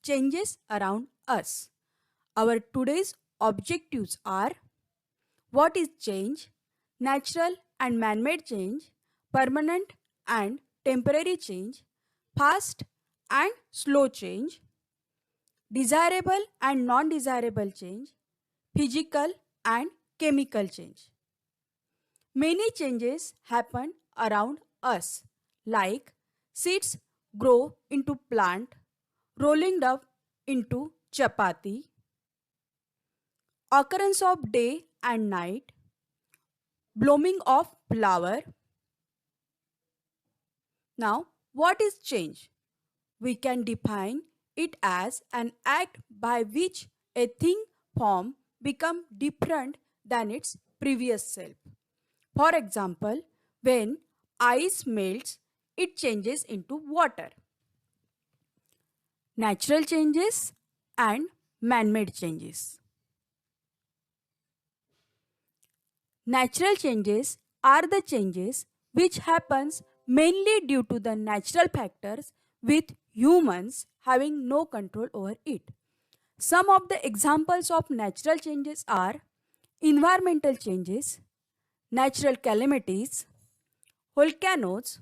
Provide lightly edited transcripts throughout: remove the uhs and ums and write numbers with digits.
changes around us. Our today's objectives are: what is change, natural and man-made change, permanent and temporary change, fast and slow change, desirable and non-desirable change, physical and chemical change. Many changes happen around us, like seeds grow into plant, rolling up into chapati, occurrence of day and night, blooming of flower. Now, what is change? We can define it as an act by which a thing form become different than its previous self. For example, when ice melts, it changes into water. Natural changes and man-made changes. Natural changes are the changes which happens mainly due to the natural factors with humans having no control over it. Some of the examples of natural changes are environmental changes, natural calamities, volcanoes,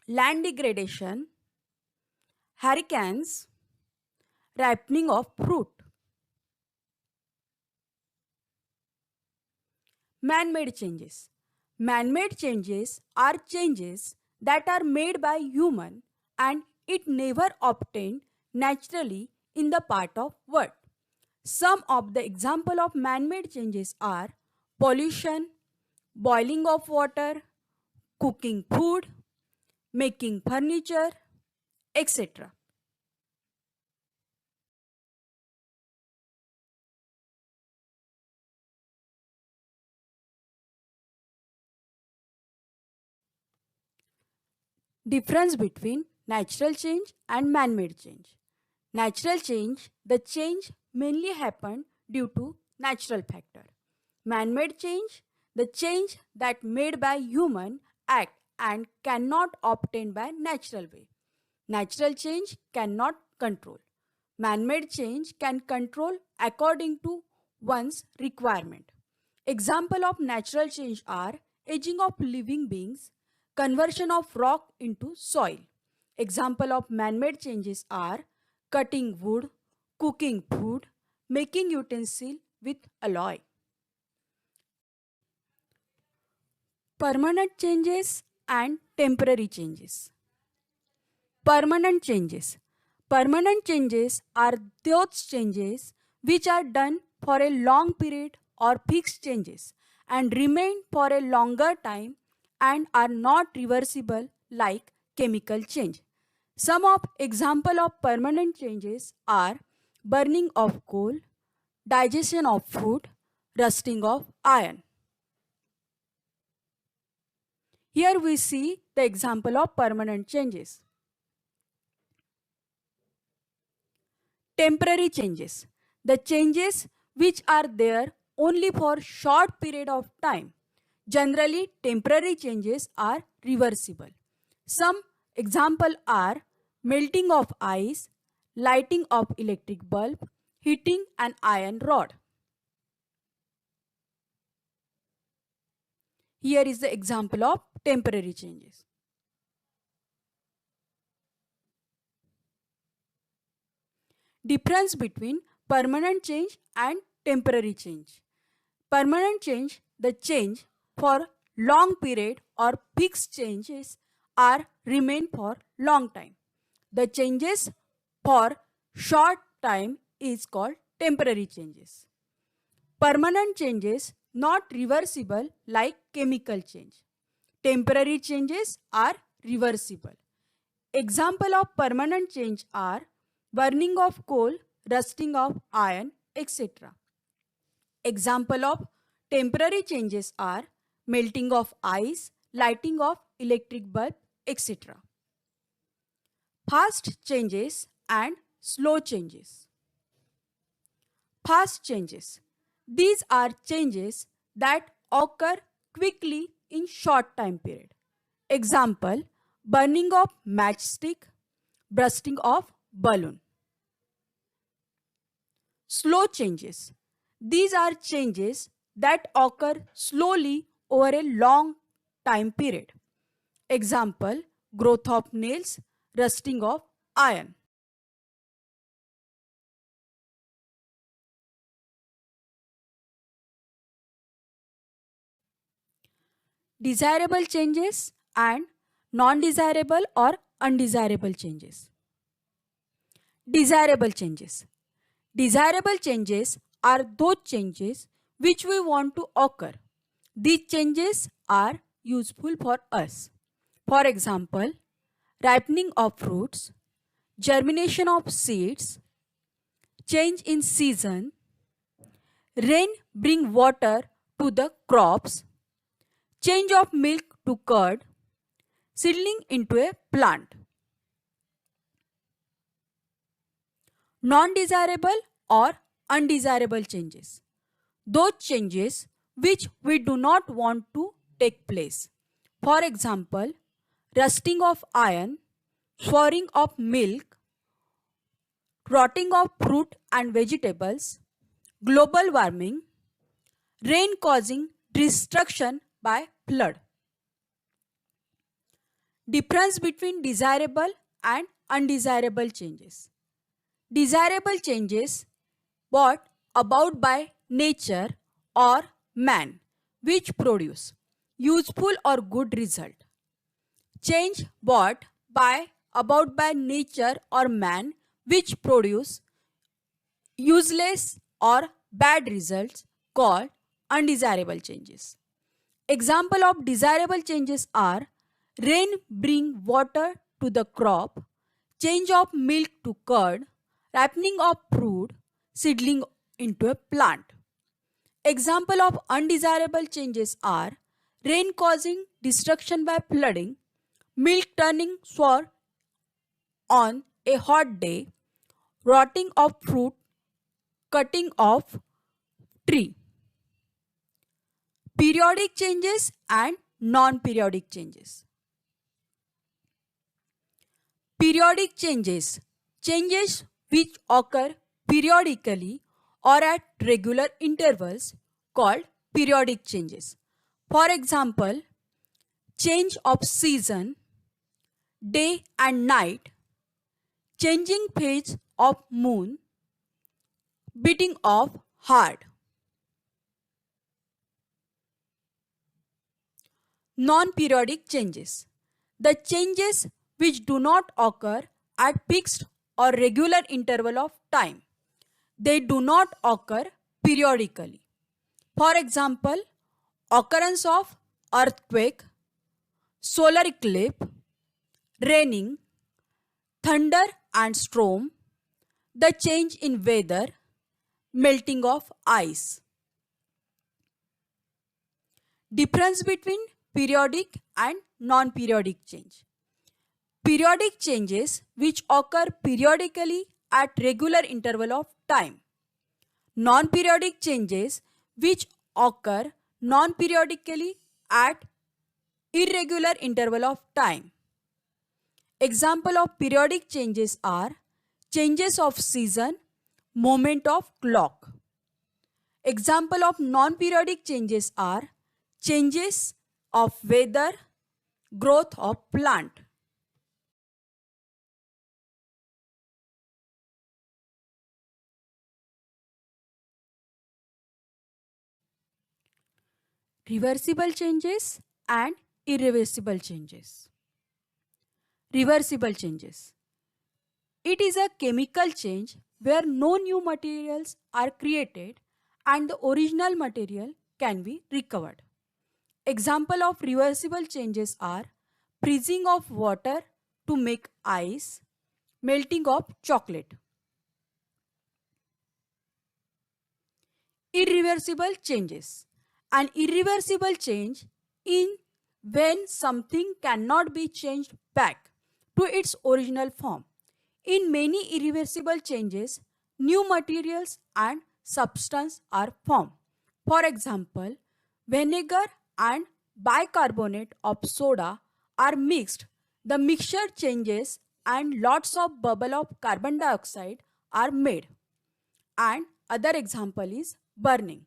land degradation, hurricanes, ripening of fruit. Man-made changes. Man-made changes are changes that are made by human and it never obtained naturally in the part of world. Some of the example of man-made changes are pollution, boiling of water, cooking food, making furniture, etc. Difference between natural change and man-made change. Natural change, the change mainly happened due to natural factor. Man-made change, the change that made by human act and cannot obtain by natural way. Natural change cannot control. Man-made change can control according to one's requirement. Example of natural change are aging of living beings, conversion of rock into soil. Example of man-made changes are cutting wood, cooking food, making utensil with alloy. Permanent changes and temporary changes. Permanent changes. Permanent changes are those changes which are done for a long period or fixed changes and remain for a longer time and are not reversible like chemical change. Some of example of permanent changes are burning of coal, digestion of food, rusting of iron. Here we see the example of permanent changes. Temporary changes. The changes which are there only for short period of time. Generally, temporary changes are reversible. Some example are melting of ice, lighting of electric bulb, heating an iron rod. Here is the example of temporary changes. Difference between permanent change and temporary change. Permanent change, the change for long period or fixed changes are remain for long time. The changes for short time is called temporary changes. Permanent changes not reversible like chemical change. Temporary changes are reversible. Example of permanent change are burning of coal, rusting of iron, etc. Example of temporary changes are melting of ice, lighting of electric bulb, etc. Fast changes and slow changes. Fast changes. These are changes that occur quickly in short time period. Example, burning of matchstick, bursting of balloon. slow changes. These are changes that occur slowly over a long time period. Example, growth of nails, rusting of iron. Desirable changes and non-desirable or undesirable changes. Desirable changes. Desirable changes are those changes which we want to occur. These changes are useful for us. For example, ripening of fruits, germination of seeds, change in season, rain bring water to the crops, change of milk to curd, seedling into a plant. Non-desirable or undesirable changes. Those changes which we do not want to take place. For example, rusting of iron, souring of milk, rotting of fruit and vegetables, global warming, rain causing destruction by flood. Difference between desirable and undesirable changes. Desirable changes brought about by nature or man, which produce useful or good result. Change brought about by nature or man, which produce useless or bad results, called undesirable changes. Example of desirable changes are rain bring water to the crop, change of milk to curd, ripening of fruit, seedling into a plant. Example of undesirable changes are rain causing destruction by flooding, milk turning sour on a hot day, rotting of fruit, cutting of tree. Periodic changes and non-periodic changes. Periodic changes. Changes which occur periodically or at regular intervals, called periodic changes. For example, change of season, day and night, changing phase of moon, beating of heart. Non-periodic changes. The changes which do not occur at fixed or regular interval of time. They do not occur periodically. For example, occurrence of earthquake, solar eclipse, raining, thunder and storm, the change in weather, melting of ice. Difference between periodic and non-periodic change. Periodic changes which occur periodically at regular interval of time. Non-periodic changes which occur non-periodically at irregular interval of time. Example of periodic changes are changes of season, movement of clock. Example of non-periodic changes are changes of weather, growth of plant. Reversible changes and irreversible changes. Reversible changes. It is a chemical change where no new materials are created and the original material can be recovered. Example of reversible changes are freezing of water to make ice, melting of chocolate. Irreversible changes. An irreversible change in when something cannot be changed back to its original form. In many irreversible changes, new materials and substance are formed. For example, vinegar and bicarbonate of soda are mixed. The mixture changes and lots of bubble of carbon dioxide are made. And other example is burning.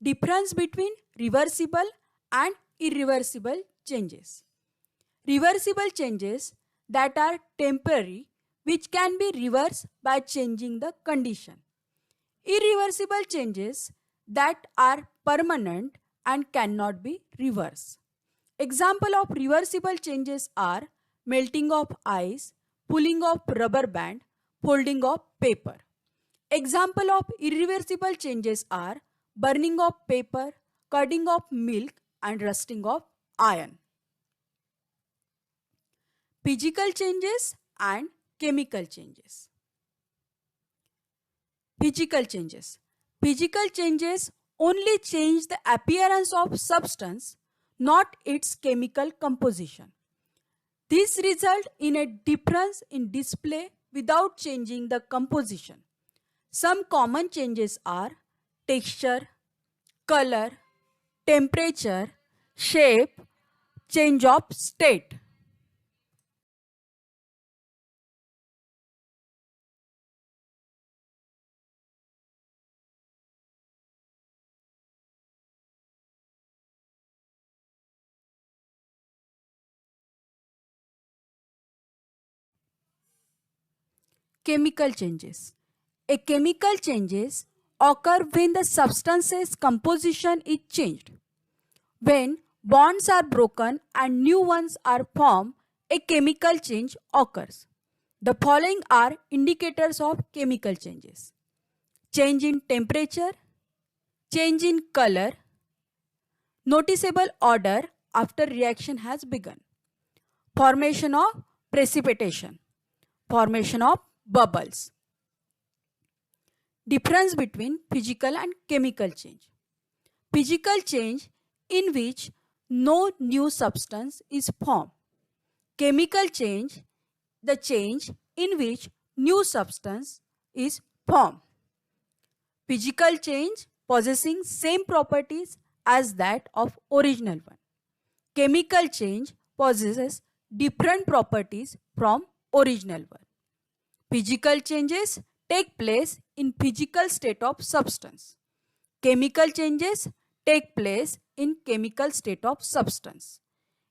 Difference between reversible and irreversible changes. Reversible changes that are temporary, which can be reversed by changing the condition. Irreversible changes that are permanent and cannot be reversed. Example of reversible changes are melting of ice, pulling of rubber band, folding of paper. Example of irreversible changes are burning of paper, curding of milk, and rusting of iron. Physical changes and chemical changes. Physical changes. Physical changes only change the appearance of substance, not its chemical composition. This result in a difference in display without changing the composition. Some common changes are texture, color, temperature, shape, change of state. Chemical changes. A chemical changes occur when the substance's composition is changed. When bonds are broken and new ones are formed, a chemical change occurs. The following are indicators of chemical changes: change in temperature, change in color, noticeable odor after reaction has begun, formation of precipitation, formation of bubbles. Difference between physical and chemical change. Physical change in which no new substance is formed. Chemical change, the change in which new substance is formed. Physical change possessing same properties as that of original one. Chemical change possesses different properties from original one. Physical changes take place in physical state of substance. Chemical changes take place in chemical state of substance.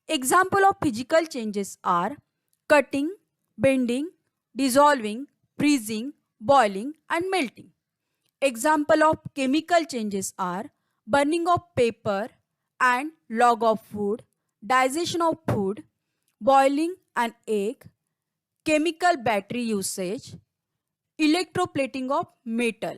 Example of physical changes are cutting, bending, dissolving, freezing, boiling, and melting. Example of chemical changes are burning of paper and log of food, digestion of food, boiling an egg, chemical battery usage, electroplating of metal.